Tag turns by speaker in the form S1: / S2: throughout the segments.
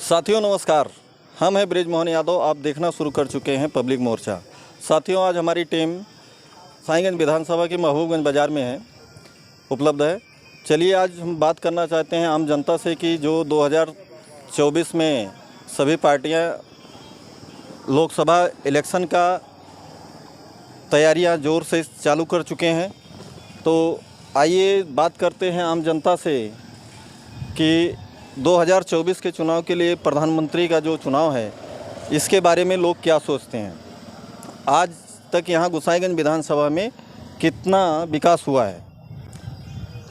S1: साथियों नमस्कार, हम हैं ब्रिजमोहन यादव। आप देखना शुरू कर चुके हैं पब्लिक मोर्चा। साथियों आज हमारी टीम साईगंज विधानसभा के महबूबगंज बाज़ार में है, उपलब्ध है। चलिए आज हम बात करना चाहते हैं आम जनता से कि जो 2024 में सभी पार्टियां लोकसभा इलेक्शन का तैयारियां ज़ोर से चालू कर चुके हैं। तो आइए बात करते हैं आम जनता से कि 2024 के चुनाव के लिए प्रधानमंत्री का जो चुनाव है इसके बारे में लोग क्या सोचते हैं। आज तक यहाँ गोसाईगंज विधानसभा में कितना विकास हुआ है।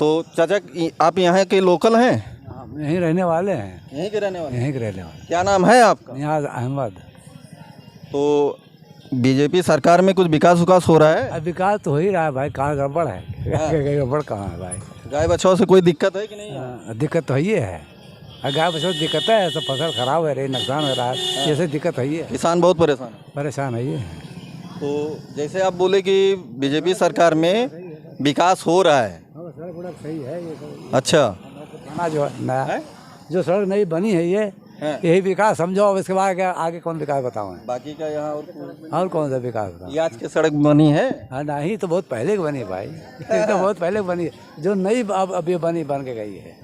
S1: तो चाचा आप यहाँ के लोकल हैं?
S2: यहीं रहने वाले हैं।
S1: यहीं के रहने वाले?
S2: यहीं के रहने वाले।
S1: क्या नाम है आपका?
S2: नियाज अहमद।
S1: तो बीजेपी सरकार में कुछ विकास हो रहा है?
S2: अब विकास तो हो ही रहा है भाई, कहाँ गड़बड़ है? गड़बड़ कहाँ है भाई?
S1: गाय बछड़ों से कोई दिक्कत है कि नहीं?
S2: दिक्कत तो ही है। गाय बछड़ों से दिक्कत है, सब फसल खराब हो रही, नुकसान हो रहा है, जैसे दिक्कत है।
S1: किसान बहुत परेशान
S2: है।
S1: तो जैसे आप बोले कि बीजेपी सरकार में विकास हो रहा है,
S2: सड़क सही है ये सब।
S1: अच्छा,
S2: पुराना जो नया जो सड़क नई बनी है ये यही विकास समझो। अब इसके बाद क्या आगे कौन विकास बताऊँ?
S1: बाकी का यहाँ
S2: और कौन सा विकास बताऊँ?
S1: ये आज की सड़क बनी है?
S2: हाँ नहीं, तो बहुत पहले की बनी है भाई। ये तो बहुत पहले की बनी है, जो नई अब अभी बन के गई है।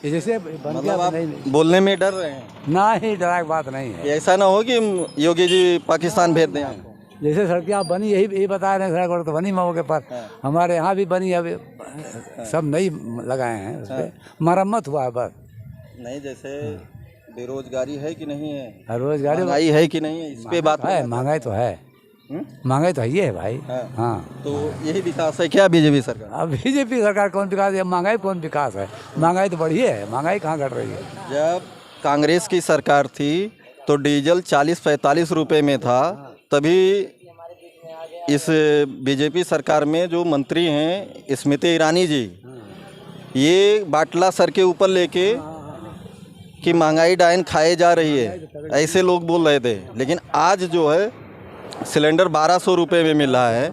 S2: जैसे
S1: मतलब आप बोलने में डर रहे हैं?
S2: ना ही डरा की बात नहीं है।
S1: ऐसा ना हो कि योगी जी पाकिस्तान भेज दें आपको?
S2: जैसे सड़कें बनी यही बता रहे हैं, सड़क तो बनी मौके पर। हमारे यहाँ भी बनी, अभी सब नई लगाए हैं, उस पर मरम्मत हुआ है बस।
S1: नहीं, जैसे बेरोजगारी है कि नहीं है?
S2: रोजगारी
S1: महंगाई है कि नहीं है, इस पे बात
S2: है। महंगाई तो है, महंगाई तो है भाई। हाँ,
S1: तो यही विकास है क्या बीजेपी सरकार?
S2: अब बीजेपी सरकार कौन विकास है? महंगाई कौन विकास है? महंगाई तो बढ़ी है, महंगाई कहाँ घट रही है?
S1: जब कांग्रेस की सरकार थी तो डीजल 40-45 रुपए में था, तभी इस बीजेपी सरकार में जो मंत्री हैं स्मृति ईरानी जी, ये बाटला सर के ऊपर लेके कि महंगाई डायन खाए जा रही है, ऐसे लोग बोल रहे थे। लेकिन आज जो है सिलेंडर 1200 रुपये में मिल रहा है,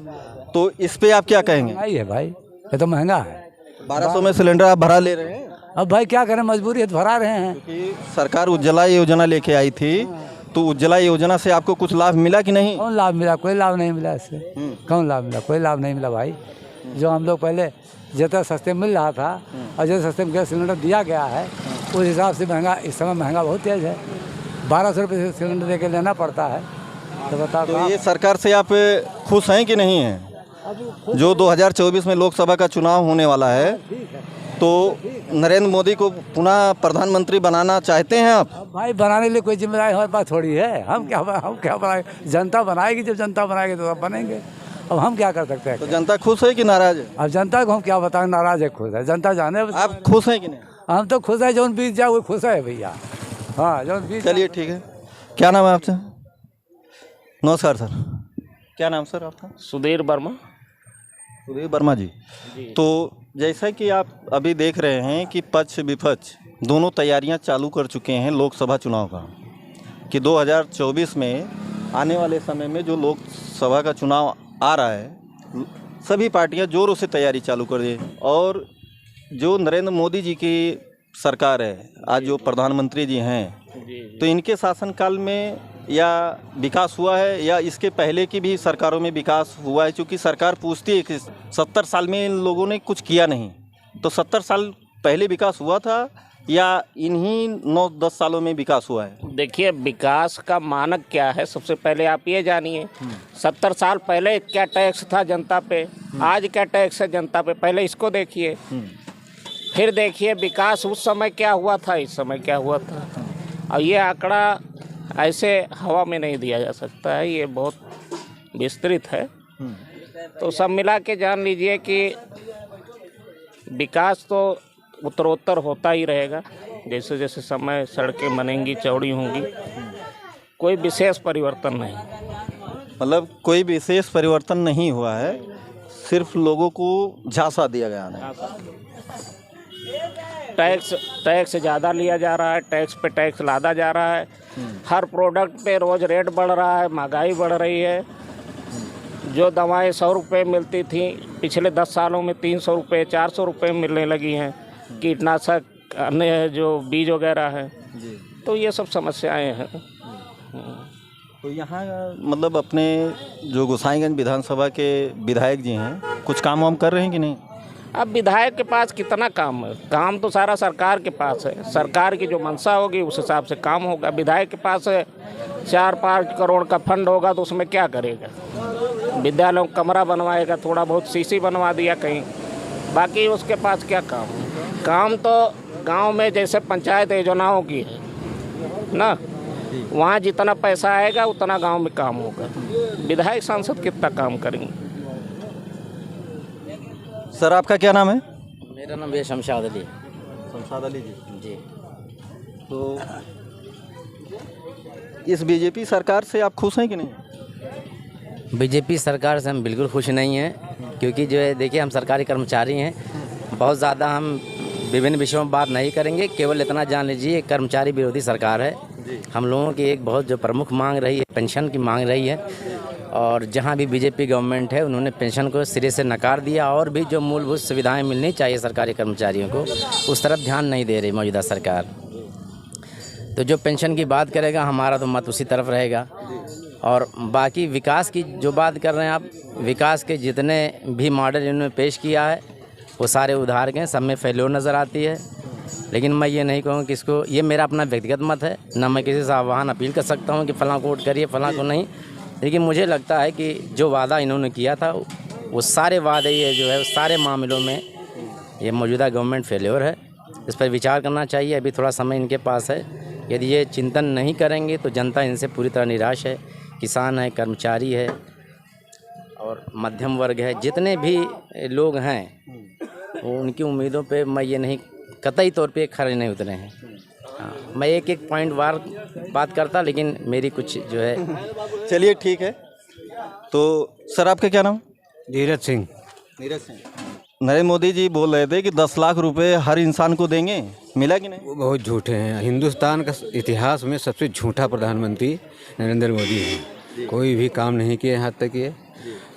S1: तो इस पे आप क्या कहेंगे?
S2: महंगाई है भाई, ये तो महंगा है।
S1: 1200 में सिलेंडर आप भरा ले रहे हैं?
S2: अब भाई क्या करें, मजबूरी है तो भरा रहे हैं।
S1: क्योंकि सरकार उज्ज्वला योजना लेके आई थी, तो उज्ज्वला योजना से आपको कुछ लाभ मिला कि नहीं?
S2: कौन लाभ मिला? कोई लाभ नहीं मिला इससे। कौन लाभ मिला? कोई लाभ नहीं मिला भाई। जो हम लोग पहले जितना सस्ते मिल रहा था और जो सस्ते में गैस सिलेंडर दिया गया है उस हिसाब से महंगा, इस समय महंगा बहुत तेज है। 1200 रुपये सिलेंडर दे के लेना पड़ता है। तो बताओ,
S1: तो ये सरकार से आप खुश हैं कि नहीं हैं? जो 2024 में लोकसभा का चुनाव होने वाला है, तो नरेंद्र मोदी को पुनः प्रधानमंत्री बनाना चाहते हैं आप?
S2: भाई बनाने के लिए कोई जिम्मेदारी हमारे पास थोड़ी है। हम क्या बनाएंगे? जनता बनाएगी, जब जनता बनाएगी तो सब बनेंगे। अब हम क्या कर सकते हैं?
S1: तो जनता खुश है कि नाराज है?
S2: अब जनता को हम क्या बताएं, नाराज है खुश है, जनता जाने।
S1: आप खुश हैं कि नहीं?
S2: हम तो खुश है, जो बीत जाए वो खुश है भैया। हाँ, जो बीत।
S1: चलिए ठीक है। क्या नाम है आपसे? नमस्कार सर, क्या नाम सर आपका?
S3: सुधीर वर्मा।
S1: सुधीर वर्मा जी। तो जैसा कि आप अभी देख रहे हैं कि पक्ष विपक्ष दोनों तैयारियां चालू कर चुके हैं लोकसभा चुनाव का, कि 2024 में आने वाले समय में जो लोकसभा का चुनाव आ रहा है, सभी पार्टियां जोरों से तैयारी चालू कर दी। और जो नरेंद्र मोदी जी की सरकार है, आज जो प्रधानमंत्री जी हैं, तो इनके शासनकाल में या विकास हुआ है या इसके पहले की भी सरकारों में विकास हुआ है? क्योंकि सरकार पूछती है कि 70 साल में इन लोगों ने कुछ किया नहीं, तो 70 साल पहले विकास हुआ था या इन्हीं 9-10 सालों में विकास हुआ है?
S3: देखिए, विकास का मानक क्या है सबसे पहले आप ये जानिए। 70 साल पहले क्या टैक्स था जनता पे, आज क्या टैक्स है जनता पे, पहले इसको देखिए। फिर देखिए विकास उस समय क्या हुआ था, इस समय क्या हुआ था। और ये आंकड़ा ऐसे हवा में नहीं दिया जा सकता है, ये बहुत विस्तृत है। तो सब मिला के जान लीजिए कि विकास तो उत्तरोत्तर होता ही रहेगा। जैसे जैसे समय सड़कें बनेंगी, चौड़ी होंगी, कोई विशेष परिवर्तन नहीं।
S1: मतलब कोई विशेष परिवर्तन नहीं हुआ है, सिर्फ लोगों को झांसा दिया गया है।
S3: टैक्स ज़्यादा लिया जा रहा है, टैक्स पे टैक्स लादा जा रहा है, हर प्रोडक्ट पे रोज़ रेट बढ़ रहा है, महंगाई बढ़ रही है। जो दवाएं 100 रुपये मिलती थी पिछले 10 सालों में 300 रुपये 400 रुपये मिलने लगी हैं। कीटनाशक अन्य जो बीज वगैरह है,
S1: जी।
S3: तो ये सब समस्याएं हैं।
S1: तो यहाँ मतलब अपने जो गोसाईगंज विधानसभा के विधायक जी हैं, कुछ काम वाम कर रहे हैं कि नहीं?
S3: अब विधायक के पास कितना काम है? काम तो सारा सरकार के पास है। सरकार की जो मंशा होगी उस हिसाब से काम होगा। विधायक के पास 4-5 करोड़ का फंड होगा तो उसमें क्या करेगा? विद्यालयों का कमरा बनवाएगा, थोड़ा बहुत सीसी बनवा दिया कहीं, बाकी उसके पास क्या काम है? काम तो गांव में जैसे पंचायत योजनाओं की है ना, वहाँ जितना पैसा आएगा उतना गांव में काम होगा। विधायक सांसद कितना काम करेंगे?
S1: सर आपका क्या नाम है?
S4: मेरा नाम है शमशाद अली।
S1: शमशाद अली जी।
S4: जी।
S1: तो इस बीजेपी सरकार से आप खुश हैं कि नहीं?
S4: बीजेपी सरकार से हम बिल्कुल खुश नहीं हैं, क्योंकि जो है देखिए हम सरकारी कर्मचारी हैं। बहुत ज़्यादा हम विभिन्न विषयों में बात नहीं करेंगे, केवल इतना जान लीजिए कर्मचारी विरोधी सरकार है। हम लोगों की एक बहुत जो प्रमुख मांग रही है पेंशन की मांग रही है, और जहां भी बीजेपी गवर्नमेंट है उन्होंने पेंशन को सिरे से नकार दिया, और भी जो मूलभूत सुविधाएं मिलनी चाहिए सरकारी कर्मचारियों को उस तरफ ध्यान नहीं दे रही मौजूदा सरकार। तो जो पेंशन की बात करेगा हमारा तो मत उसी तरफ रहेगा। और बाकी विकास की जो बात कर रहे हैं आप, विकास के जितने भी मॉडल इन्होंने पेश किया है वो सारे उधार के हैं, सब में फेल्योर नज़र आती है। लेकिन मैं ये नहीं कहूँ कि इसको, ये मेरा अपना व्यक्तिगत मत है, ना मैं किसी से आह्वान अपील कर सकता हूँ कि फ़लाँ को वोट करिए फ़लाँ को नहीं। लेकिन मुझे लगता है कि जो वादा इन्होंने किया था वो सारे वादे ये जो है सारे मामलों में ये मौजूदा गवर्नमेंट फेल्योर है। इस पर विचार करना चाहिए, अभी थोड़ा समय इनके पास है। यदि ये चिंतन नहीं करेंगे तो जनता इनसे पूरी तरह निराश है। किसान है, कर्मचारी है और मध्यम वर्ग है, जितने भी लोग हैं वो उनकी उम्मीदों पे मैं ये नहीं कतई तौर पे खरे नहीं उतरे हैं। हाँ, मैं एक पॉइंट वार बात करता, लेकिन मेरी कुछ जो है।
S1: चलिए ठीक है। तो सर आपका क्या नाम?
S5: नीरज सिंह।
S1: नीरज सिंह। नरेंद्र मोदी जी बोल रहे थे कि 10 लाख रुपए हर इंसान को देंगे, मिला कि नहीं?
S5: वो बहुत झूठे हैं। हिंदुस्तान का इतिहास में सबसे झूठा प्रधानमंत्री नरेंद्र मोदी है। कोई भी काम नहीं किए यहाँ तक ये।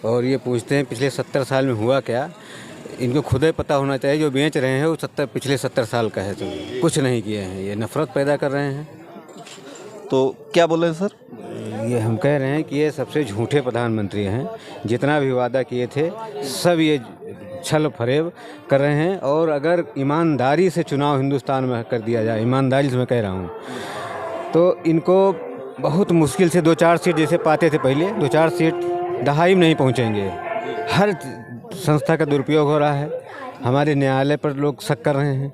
S5: और ये पूछते हैं पिछले 70 साल में हुआ क्या, इनको खुद ही पता होना चाहिए। जो बेच रहे हैं वो पिछले 70 साल का है, तो कुछ नहीं किए हैं। ये नफरत पैदा कर रहे हैं।
S1: तो क्या बोल रहे हैं सर?
S5: ये हम कह रहे हैं कि ये सबसे झूठे प्रधानमंत्री हैं। जितना भी वादा किए थे सब ये छल फरेब कर रहे हैं। और अगर ईमानदारी से चुनाव हिंदुस्तान में कर दिया जाए, ईमानदारी से मैं कह रहा हूँ, तो इनको बहुत मुश्किल से 2-4 सीट जैसे पाते थे पहले, 2-4 सीट दहाई में नहीं पहुँचेंगे। हर संस्था का दुरुपयोग हो रहा है। हमारे न्यायालय पर लोग शक कर रहे हैं,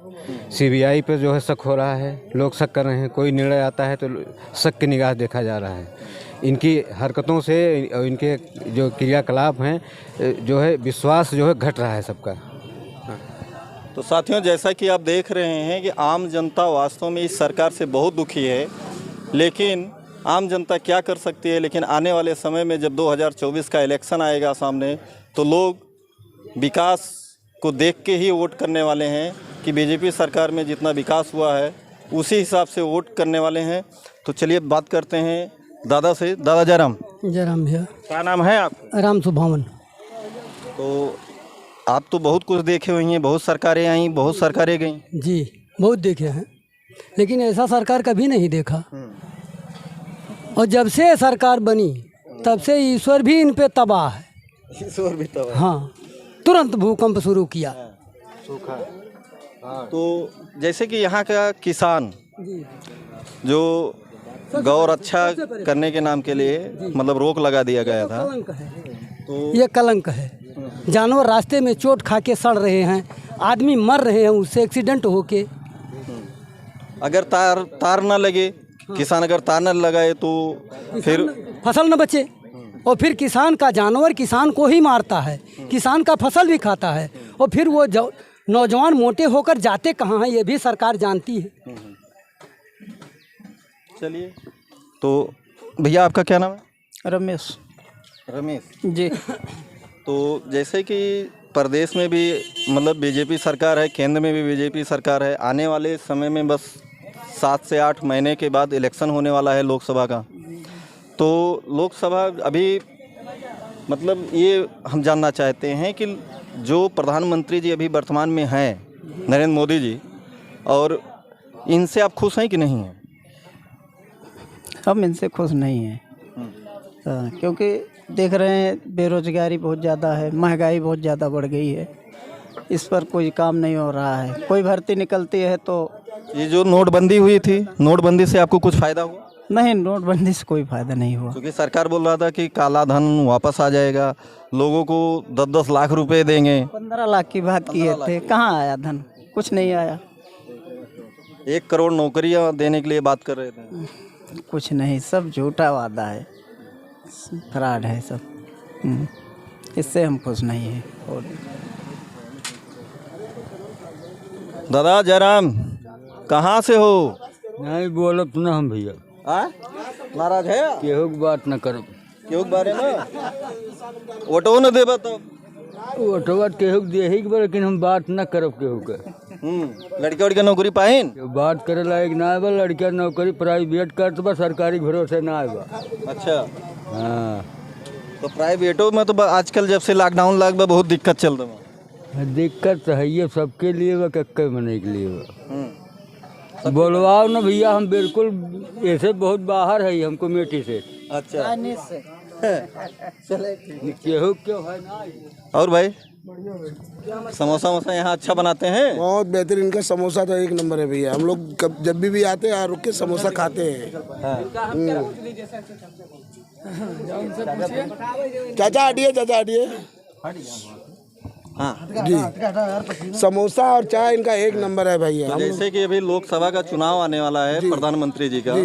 S5: CBI पर जो है शक हो रहा है, लोग शक कर रहे हैं। कोई निर्णय आता है तो शक की निगाह देखा जा रहा है। इनकी हरकतों से और इनके जो क्रियाकलाप हैं जो है विश्वास जो है घट रहा है सबका।
S1: तो साथियों, जैसा कि आप देख रहे हैं कि आम जनता वास्तव में इस सरकार से बहुत दुखी है। लेकिन आम जनता क्या कर सकती है? लेकिन आने वाले समय में जब 2024 का इलेक्शन आएगा सामने, तो लोग विकास को देख के ही वोट करने वाले हैं कि बीजेपी सरकार में जितना विकास हुआ है उसी हिसाब से वोट करने वाले हैं। तो चलिए बात करते हैं दादा से। दादा जयराम।
S2: जयराम भैया।
S1: क्या नाम है आप?
S2: राम सुभावन।
S1: तो आप तो बहुत कुछ देखे हुए हैं, बहुत सरकारें आई, बहुत सरकारें गईं।
S2: जी बहुत देखे हैं, लेकिन ऐसा सरकार कभी नहीं देखा। और जब से सरकार बनी तब से ईश्वर भी इन पे तबाह है।
S1: ईश्वर भी तबाह।
S2: हाँ, तुरंत भूकंप शुरू किया।
S1: सूखा। तो जैसे कि यहाँ का किसान जो गौ रक्षा करने के नाम के लिए मतलब रोक लगा दिया गया था, तो
S2: ये कलंक है। जानवर रास्ते में चोट खा के सड़ रहे हैं, आदमी मर रहे हैं उससे एक्सीडेंट होके।
S1: अगर तार न लगे, किसान अगर तार न लगाए तो फिर
S2: फसल न बचे। और फिर किसान का जानवर किसान को ही मारता है, किसान का फसल भी खाता है। और फिर वो नौजवान मोटे होकर जाते कहाँ हैं ये भी सरकार जानती है।
S1: चलिए, तो भैया आपका क्या नाम है?
S6: रमेश।
S1: रमेश
S6: जी।
S1: तो जैसे कि प्रदेश में भी मतलब बीजेपी सरकार है, केंद्र में भी बीजेपी सरकार है। आने वाले समय में बस 7 से 8 महीने के बाद इलेक्शन होने वाला है लोकसभा का। तो लोकसभा अभी मतलब ये हम जानना चाहते हैं कि जो प्रधानमंत्री जी अभी वर्तमान में हैं नरेंद्र मोदी जी, और इनसे आप खुश हैं कि नहीं हैं?
S6: हम इनसे खुश नहीं हैं। क्योंकि देख रहे हैं बेरोजगारी बहुत ज़्यादा है, महंगाई बहुत ज़्यादा बढ़ गई है, इस पर कोई काम नहीं हो रहा है। कोई भर्ती निकलती है तो
S1: ये जो नोटबंदी हुई थी, नोटबंदी से आपको कुछ फ़ायदा हुआ?
S6: नहीं, नोटबंदी से कोई फ़ायदा नहीं हुआ।
S1: क्योंकि सरकार बोल रहा था कि काला धन वापस आ जाएगा, लोगों को 10-10 लाख रुपए देंगे।
S6: 15 लाख की बात किए थे, कहाँ आया धन? कुछ नहीं आया।
S1: 1 करोड़ नौकरियां देने के लिए बात कर रहे थे।
S6: कुछ नहीं, सब झूठा वादा है, फ्रॉड है सब। इससे हम खुश नहीं हैं। और
S1: दादा जयराम, कहाँ से हो?
S7: नहीं बोलब ना हम भैया,
S1: नाराज है?
S7: केहू के बात न करब।
S1: क्यों के बारे में? वोटो न देबा तो
S7: ओटवा केहू के देही के बा, लेकिन हम बात न करब केहू के।
S1: लड़के उड़के नौकरी पाइन?
S7: केहू बात करे लायक ना आए बा। लड़किया नौकरी प्राइवेट करत बा, सरकारी भरोसे ना आए बा।
S1: अच्छा,
S7: हाँ,
S1: तो प्राइवेटों में तो आजकल जब से लॉकडाउन लग बा बहुत दिक्कत चल रहा है।
S7: दिक्कत तो है ये सबके लिए बा, कक्के मने के लिए बा। बोलवाओ ना भैया, हम बिल्कुल ऐसे बहुत बाहर है हम कमेटी से।
S1: अच्छा,
S7: केहू क्यों है ना।
S1: और भाई समोसा वोसा यहाँ अच्छा बनाते हैं?
S8: बहुत बेहतरीन, इनका समोसा तो एक नंबर है भैया। हम लोग जब भी आते हैं यहाँ रुक के समोसा खाते हैं। चाचा हटिए, चाचा हटिए।
S1: हाँ
S8: जी, समोसा और चाय इनका एक नंबर है भैया।
S1: तो जैसे कि अभी लोकसभा का चुनाव आने वाला है प्रधानमंत्री जी का,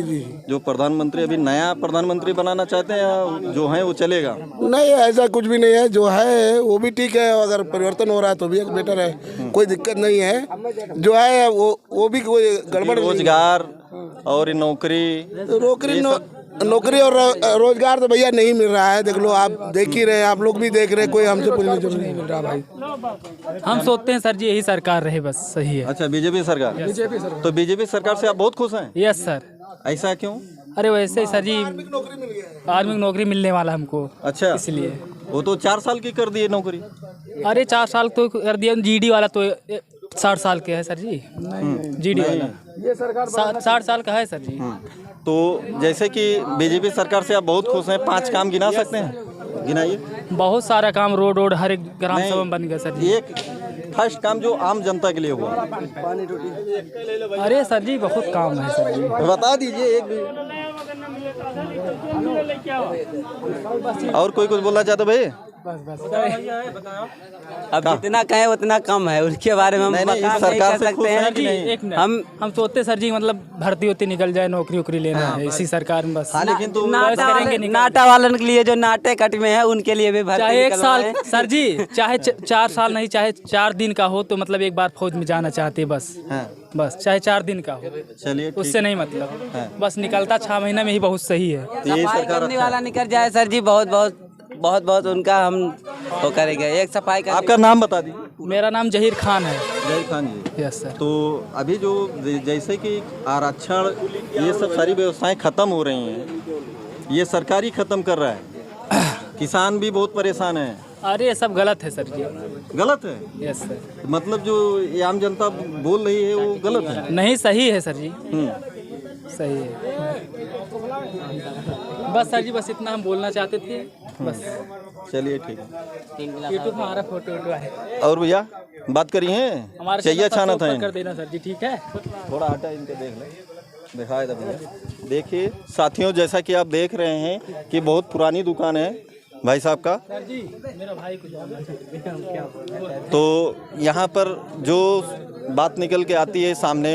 S1: जो प्रधानमंत्री अभी नया प्रधानमंत्री बनाना चाहते हैं या जो है वो चलेगा?
S8: नहीं, ऐसा कुछ भी नहीं है, जो है वो भी ठीक है। अगर परिवर्तन हो रहा है तो भी बेटर है, कोई दिक्कत नहीं है। जो है वो भी कोई गड़बड़।
S1: रोजगार और नौकरी,
S8: नौकरी और रोजगार तो भैया नहीं मिल रहा है। देख लो, आप देख ही रहे हैं, आप लोग भी देख रहे हैं, कोई हमसे पूछने जो नहीं मिल रहा भाई।
S9: हम सोचते हैं सर जी यही सरकार रहे, बस सही है।
S1: अच्छा, बीजेपी सरकार। तो बीजेपी सरकार से आप बहुत खुश हैं?
S9: Yes sir.
S1: ऐसा क्यों?
S9: अरे वैसे ही सर जी, आर्मी की नौकरी मिलने वाला हमको।
S1: अच्छा,
S9: इसलिए
S1: वो तो 4 साल की कर दिए नौकरी।
S9: अरे 4 साल तो कर दिया। जीडी वाला तो 60 साल के है सर जी। जीडी वाला ये सरकार 60 साल का है सर जी।
S1: तो जैसे कि बीजेपी सरकार से आप बहुत खुश हैं, 5 काम गिना सकते हैं? गिनाइए।
S9: बहुत सारा काम, रोड हर एक ग्राम सभा में बन गया सर जी।
S1: एक फर्स्ट काम जो आम जनता के लिए हुआ।
S9: अरे सर जी बहुत काम है सर जी,
S1: बता दीजिए एक भी। और कोई कुछ बोलना चाहते भाई?
S4: अब जितना कहें उतना कम है, उसके बारे में हम
S1: नहीं,
S4: बता
S1: सरकार
S4: नहीं कर
S1: से
S4: सकते
S1: खुश
S4: हैं।
S1: हैं कि नहीं?
S9: एक मिनट, हम सोचते सर जी मतलब भर्ती होती निकल जाए, नौकरी वोकरी लेना है इसी सरकार में बस।
S1: लेकिन तो
S4: नाटा वालन के लिए जो नाटे कट में है उनके लिए भी भर्ती
S9: चाहे 1 साल
S4: निकलवाएं।
S9: सर जी, चाहे 4 साल नहीं, चाहे 4 दिन का हो तो मतलब एक बार फौज में जाना चाहते बस। बस चाहे 4 दिन का हो,
S1: चलिए
S9: उससे नहीं मतलब, बस निकलता 6 महीना में ही बहुत सही है।
S1: यही
S4: सफाई
S1: सरकार
S4: करने वाला निकल जाए सर जी, बहुत उनका हम वो करेंगे। एक सफाई का।
S1: आपका नाम बता दीजिए।
S9: मेरा नाम जहीर खान है।
S1: जहीर खान जी।
S9: Yes sir.
S1: तो अभी जो जैसे कि आरक्षण, ये सब सारी व्यवस्थाएं खत्म हो रही हैं, ये सरकार ही खत्म कर रहा है। किसान भी बहुत परेशान है।
S9: अरे ये सब गलत है सर जी।
S1: गलत है?
S9: Yes sir.
S1: मतलब जो ये आम जनता बोल रही है वो गलत है?
S9: नहीं, सही है सर जी, सही है। बस सर जी, बस इतना हम बोलना चाहते थे बस।
S1: चलिए ठीक है।
S9: यूट्यूब में हमारा फोटो है।
S1: और भैया बात करिए,
S9: हमारे
S1: चाहिए छाना था
S9: कर देना सर जी, ठीक है।
S1: थोड़ा आटा इनके देख लें, दिखाए था भैया। देखिए साथियों, जैसा कि आप देख रहे हैं कि बहुत पुरानी दुकान है भाई साहब का।
S9: सर जी मेरा भाई कुछ
S1: तो यहाँ पर जो बात निकल के आती है सामने,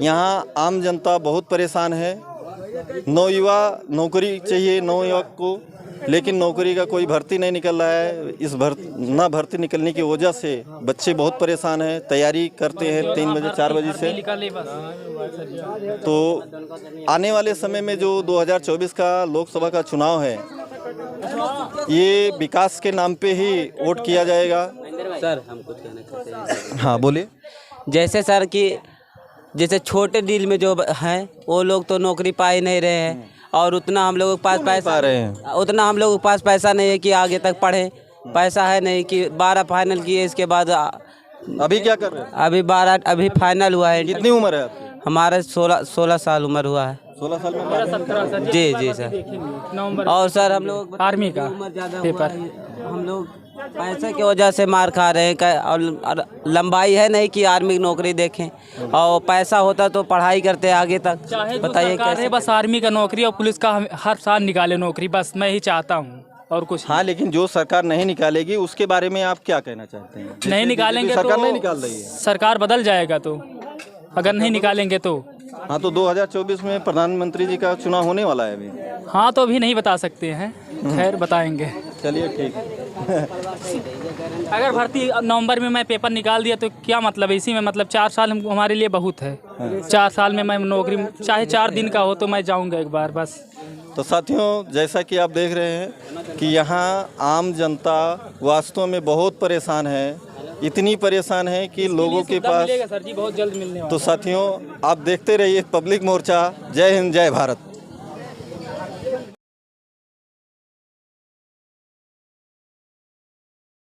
S1: यहाँ आम जनता बहुत परेशान है। नौयुवा नौकरी चाहिए नौयुवक को, लेकिन नौकरी का कोई भर्ती नहीं निकल रहा है। इस भर्ती निकलने की वजह से बच्चे बहुत परेशान हैं, तैयारी करते हैं 3 बजे 4 बजे से। तो आने वाले समय में जो 2024 का लोकसभा का चुनाव है, ये विकास के नाम पे ही वोट किया जाएगा।
S4: सर हम कुछ कहना चाहते हैं।
S1: हाँ बोलिए।
S4: जैसे सर कि जैसे छोटे डील में जो हैं वो लोग तो नौकरी पा ही नहीं रहे हैं, और उतना हम लोगों के पास पैसा
S1: पा रहे हैं,
S4: उतना हम लोगों के पास पैसा नहीं है कि आगे तक पढ़े। पैसा है नहीं कि 12 फाइनल किए, इसके बाद
S1: अभी क्या कर रहे हैं?
S10: अभी 12 अभी फाइनल हुआ है।
S1: कितनी उम्र है आपकी?
S10: हमारे 16 साल उम्र हुआ है।
S1: 16 साल में?
S10: जी जी सर। और सर हम लोग
S9: आर्मी का
S10: उम्र ज़्यादा
S9: पेपर।
S10: हम लोग पैसे की वजह से मार खा रहे हैं और लंबाई है नहीं कि आर्मी की नौकरी देखें, और पैसा होता तो पढ़ाई करते आगे तक। बताइए कैसे?
S9: बस आर्मी का नौकरी और पुलिस का हर साल निकाले नौकरी, बस मैं ही चाहता हूँ और कुछ
S1: हाँ, लेकिन जो सरकार नहीं निकालेगी उसके बारे में आप क्या कहना चाहते हैं?
S9: नहीं निकालेंगे
S1: सरकार
S9: तो
S1: नहीं निकाल रही है।
S9: सरकार बदल जाएगा, तो अगर नहीं निकालेंगे तो।
S1: हाँ, तो 2024 में प्रधानमंत्री जी का चुनाव होने वाला है अभी।
S9: हाँ, तो अभी नहीं बता सकते हैं, खैर बताएंगे।
S1: चलिए ठीक है।
S9: अगर भर्ती नवंबर में मैं पेपर निकाल दिया तो क्या मतलब है? इसी में मतलब 4 साल हमारे लिए बहुत है। 4 साल में मैं नौकरी, चाहे 4 दिन का हो तो मैं जाऊंगा एक बार बस।
S1: तो साथियों, जैसा कि आप देख रहे हैं कि यहाँ आम जनता वास्तव में बहुत परेशान है, इतनी परेशान है कि लोगों के पास।
S9: सर जी बहुत जल्द मिलने वाला।
S1: तो साथियों, आप देखते रहिए पब्लिक मोर्चा। जय हिंद, जय भारत।